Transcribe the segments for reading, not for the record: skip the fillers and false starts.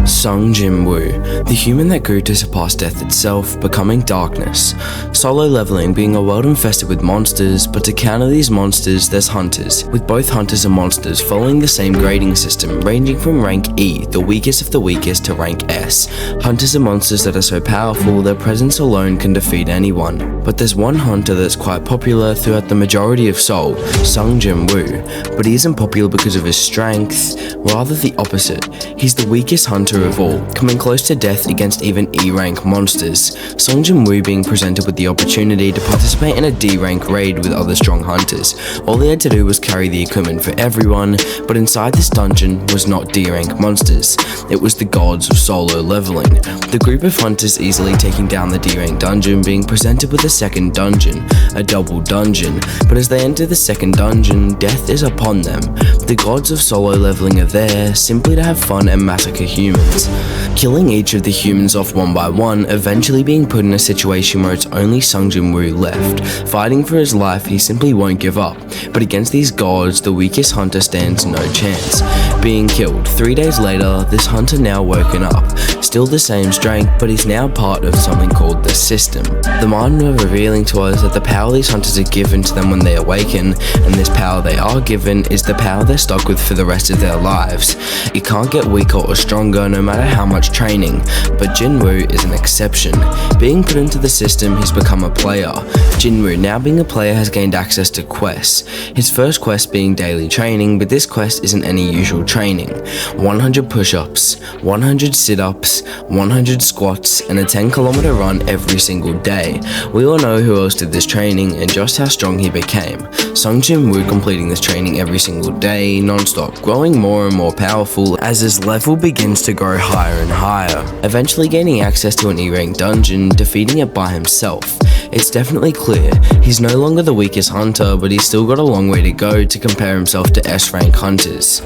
Jin Woo, the human that grew to surpass death itself, becoming darkness. Solo leveling being a world infested with monsters, but to counter these monsters, there's hunters, with both hunters and monsters following the same grading system, ranging from rank E, the weakest of the weakest, to rank S. Hunters are monsters that are so powerful, their presence alone can defeat anyone. But there's one hunter that's quite popular throughout the majority of Seoul, Jin Woo, but he isn't popular because of his strength, rather the opposite. He's the weakest hunter of all, coming close to death against even E-rank monsters. Jin Woo being presented with the opportunity to participate in a D-rank raid with other strong hunters. All he had to do was carry the equipment for everyone, but inside this dungeon was not D-rank monsters. It was the gods of solo leveling. The group of hunters easily taking down the D-rank dungeon being presented with a second dungeon, a double dungeon, but as they enter the second dungeon, death is upon them. The gods of solo leveling are there simply to have fun and massacre humans, killing each of the humans off one by one, eventually being put in a situation where it's only Jin Woo left. Fighting for his life, he simply won't give up, but against these gods, the weakest hunter stands no chance, being killed. 3 days later, this hunter now woken up, still the same strength, but he's now part of something called the system. The mind are revealing to us that the power these hunters are given to them when they awaken, and this power they are given is the power they're stuck with for the rest of their lives. You can't get weaker or stronger no matter how much training, but Jin Woo is an exception. Being put into the system, he's become a player. Jin Woo, now being a player, has gained access to quests. His first quest being daily training, but this quest isn't any usual training. 100 push-ups, 100 sit-ups, 100 squats, and a 10-kilometer run every single day. We all know who else did this training and just how strong he became. Jin Woo completing this training every single day, non-stop, growing more and more powerful as his level begins to grow higher and higher, eventually gaining access to an E-rank dungeon, defeating it by himself. It's definitely clear he's no longer the weakest hunter, but he's still got a long way to go to compare himself to S-rank hunters.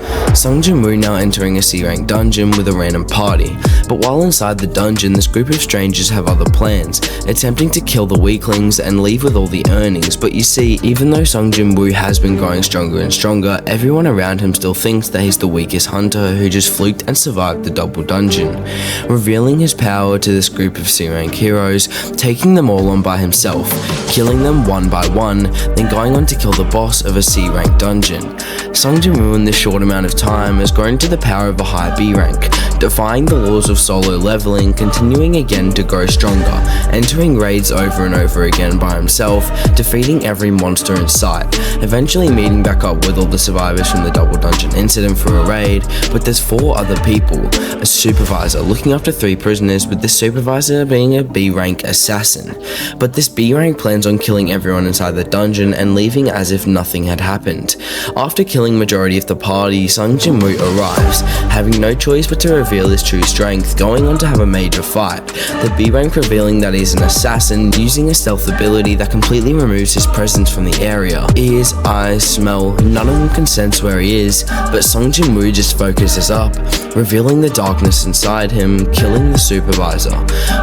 Jin Woo now entering a C-rank dungeon with a random party, but while inside the dungeon, this group of strangers have other plans, attempting to kill the weaklings and leave with all the earnings. But you see, even though Jin Woo has been growing stronger and stronger, everyone around him still thinks that he's the weakest hunter who just fluked and survived the double dungeon, revealing his power to this group of C-rank heroes, taking them all on by himself, killing them one by one, then going on to kill the boss of a C-rank dungeon. Jin Woo in this short amount of time has grown to the power of a high B rank, defying the laws of solo leveling, continuing again to grow stronger, entering raids over and over again by himself, defeating every monster in sight, eventually meeting back up with all the survivors from the double dungeon incident for a raid. But there's 4 other people, a supervisor looking after 3 prisoners, with this supervisor being a B rank assassin. But this B rank plans on killing everyone inside the dungeon and leaving as if nothing had happened. After killing majority of the party, Jin Woo arrives, having no choice but to reveal his true strength, going on to have a major fight. The B rank revealing that he's an assassin, using a stealth ability that completely removes his presence from the area. Ears, eyes, smell, none of them can sense where he is, but Jin Woo just focuses up, revealing the darkness inside him, killing the supervisor.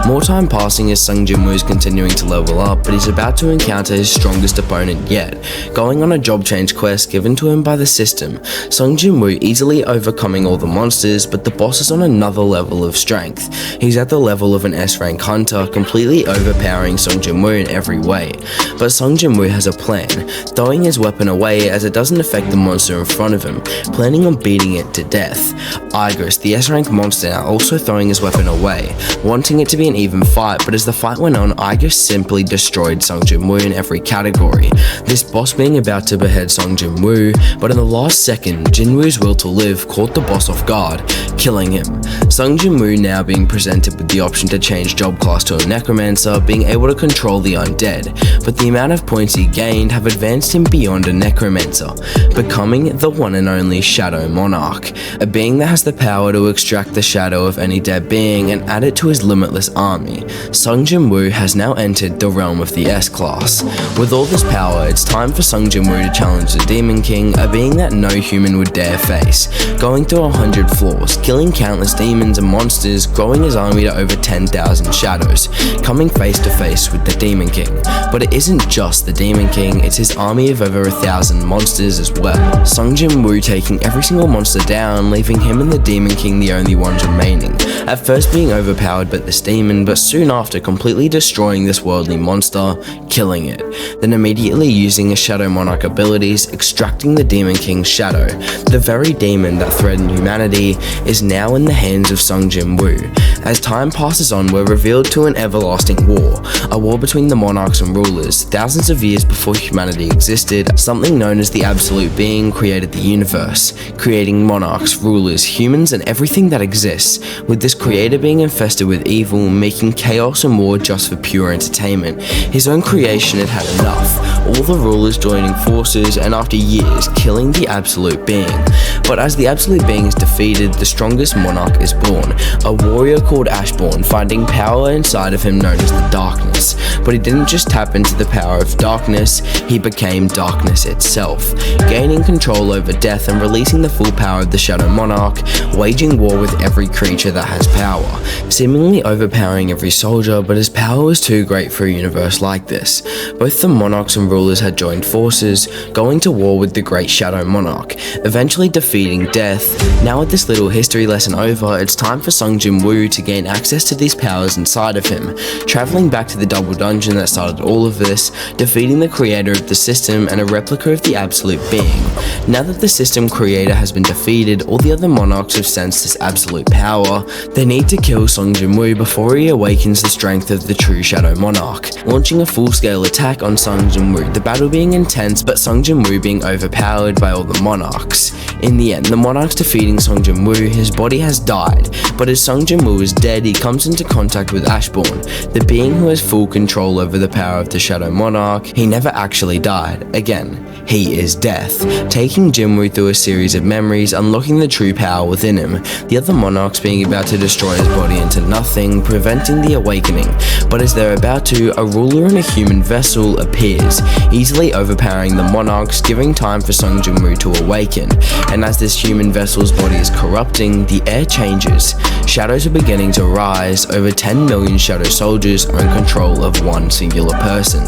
More time passing as Jin Woo is continuing to level up, but he's about to encounter his strongest opponent yet, going on a job change quest given to him by the system. Jin Woo easily overcoming all the monsters, but the boss is on another level of strength. He's at the level of an S-rank hunter, completely overpowering Jin Woo in every way. But Jin Woo has a plan, throwing his weapon away as it doesn't affect the monster in front of him, planning on beating it to death. Igris, the S-rank monster, now also throwing his weapon away, wanting it to be an even fight, but as the fight went on, Igris simply destroyed Jin Woo in every category. This boss being about to behead Jin Woo, but in the last second, Jin Woo's will to live caught the boss off guard, killing him. Jin Woo now being presented with the option to change job class to a necromancer, being able to control the undead, but the amount of points he gained have advanced him beyond a necromancer, becoming the one and only Shadow Monarch, a being that has the power to extract the shadow of any dead being and add it to his limitless army. Jin Woo has now entered the realm of the S-class. With all this power, it's time for Jin Woo to challenge the Demon King, a being that no human would dare face, going through 100 floors, killing countless demons and monsters, growing his army to over 10,000 shadows, coming face to face with the Demon King. But it isn't just the Demon King, it's his army of over 1,000 monsters as well. Jin Woo taking every single monster down, leaving him and the Demon King the only ones remaining, at first being overpowered by this demon, but soon after completely destroying this worldly monster, killing it, then immediately using his Shadow Monarch abilities, extracting the Demon King's shadow. The very demon that threatened humanity is now in the hands of Jin Woo. As time passes on, we're revealed to an everlasting war, a war between the monarchs and rulers. Thousands of years before humanity existed, something known as the Absolute Being created the universe, creating monarchs, rulers, humans, and everything that exists, with this creator being infested with evil, making chaos and war just for pure entertainment. His own creation had had enough, all the rulers joining forces, and after years, killing the Absolute Being. But as the Absolute Being is defeated, the strongest monarch is born, a warrior called Ashborn, finding power inside of him known as the Darkness. But he didn't just tap into the power of darkness, he became darkness itself, gaining control over death and releasing the full power of the Shadow Monarch, waging war with every creature that has power, seemingly overpowering every soldier, but his power was too great for a universe like this. Both the monarchs and rulers had joined forces, going to war with the great Shadow Monarch, eventually defeating death. Now with this little history lesson over, it's time for Jin Woo to gain access to these powers inside of him, traveling back to the double dungeon that started all of this, defeating the creator of the system and a replica of the Absolute Being. Now that the system creator has been defeated, all the other monarchs have sensed this absolute power. They need to kill Jin Woo before he awakens the strength of the true Shadow Monarch, launching a full-scale attack on Jin Woo, the battle being intense but Jin Woo being overpowered by all the monarchs. In the end, the monarchs defeating Jin Woo, his body has died, but as Jin Woo is dead, he comes into contact with Ashborn, the being who has full control over the power of the Shadow Monarch. He never actually died. Again, he is death, taking Jin Woo through a series of memories, unlocking the true power within him, the other monarchs being about to destroy his body into nothing, preventing the awakening. But as they're about to, a ruler in a human vessel appears, easily overpowering the monarchs, giving time for Jin Woo to awaken. And as this human vessel's body is corrupting, the air changes. Shadows are beginning to rise. Over 10 million shadow soldiers are in control of one singular person.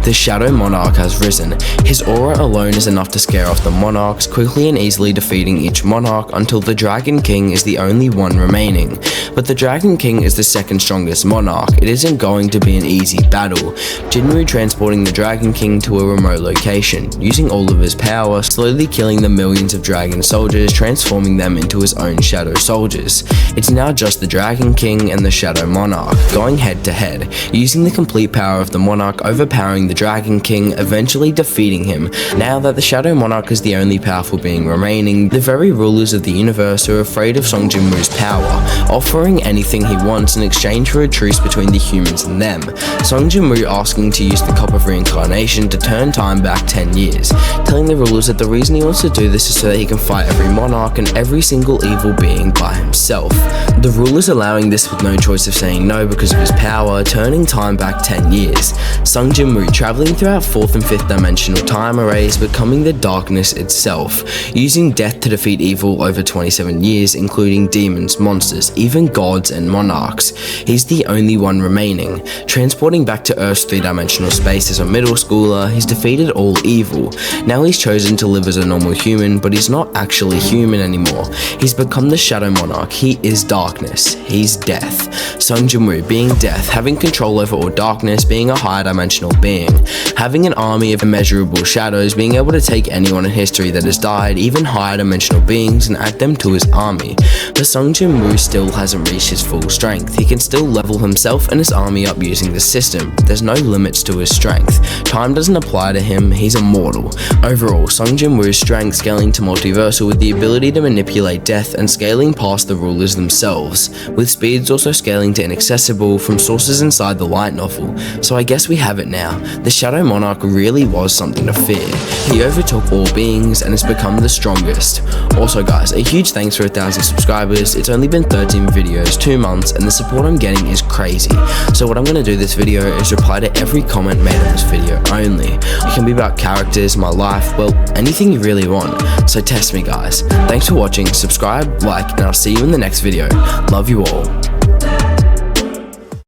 The Shadow Monarch has risen. His aura alone is enough to scare off the monarchs, quickly and easily defeating each monarch until the Dragon King is the only one remaining. But the Dragon King is the second strongest monarch. It isn't going to be an easy battle. Jin Woo transporting the Dragon King to a remote location, using all of his power, slowly killing the millions of dragon soldiers, transforming them into his own shadow soldiers. It's now just the Dragon King and the Shadow Monarch, going head to head, using the complete power of the monarch, overpowering the Dragon King, eventually defeating him. Now that the Shadow Monarch is the only powerful being remaining, the very rulers of the universe are afraid of Jin Woo's power, offering anything he wants in exchange for a truce between the humans and them. Jin Woo asking to use the Cup of Reincarnation to turn time back 10 years, telling the rulers that the reason he wants to do this is so that he can fight every monarch and every single evil being by himself. The rulers allowing this with no choice of saying no because of his power, turning time back 10 years. Jin Woo traveling throughout 4th and 5th dimensional time arrays, becoming the darkness itself, using death to defeat evil over 27 years, including demons, monsters, even gods and monarchs. He's the only one remaining. Transporting back to Earth's 3-dimensional space as a middle schooler, he's defeated all evil. Now he's chosen to live as a normal human, but he's not actually human anymore. He's become the Shadow Monarch. He is darkness. He's death. Jin Woo being death, having control over all darkness, being a higher dimensional being, having an army of immeasurable shadows, being able to take anyone in history that has died, even higher dimensional beings, and add them to his army. But Jin Woo still hasn't reached his full strength. He can still level himself and his army up using the system. There's no limits to his strength. Time doesn't apply to him. He's immortal. Overall, Jin Woo's strength scaling to multiversal with the ability to manipulate death and scaling past the rulers themselves, with speeds also scaling to inaccessible from sources inside the light novel. So I guess we have it now. The Shadow Monarch really was something to fear. He overtook all beings and has become the strongest. Also guys, a huge thanks for 1,000 subscribers. It's only been 13 videos, 2 months, and the support I'm getting is crazy. So what I'm going to do this video is reply to every comment made on this video only. It can be about characters, my life, well, anything you really want. So test me guys. Thanks for watching, subscribe, like, and I'll see you in the next video. Love you all.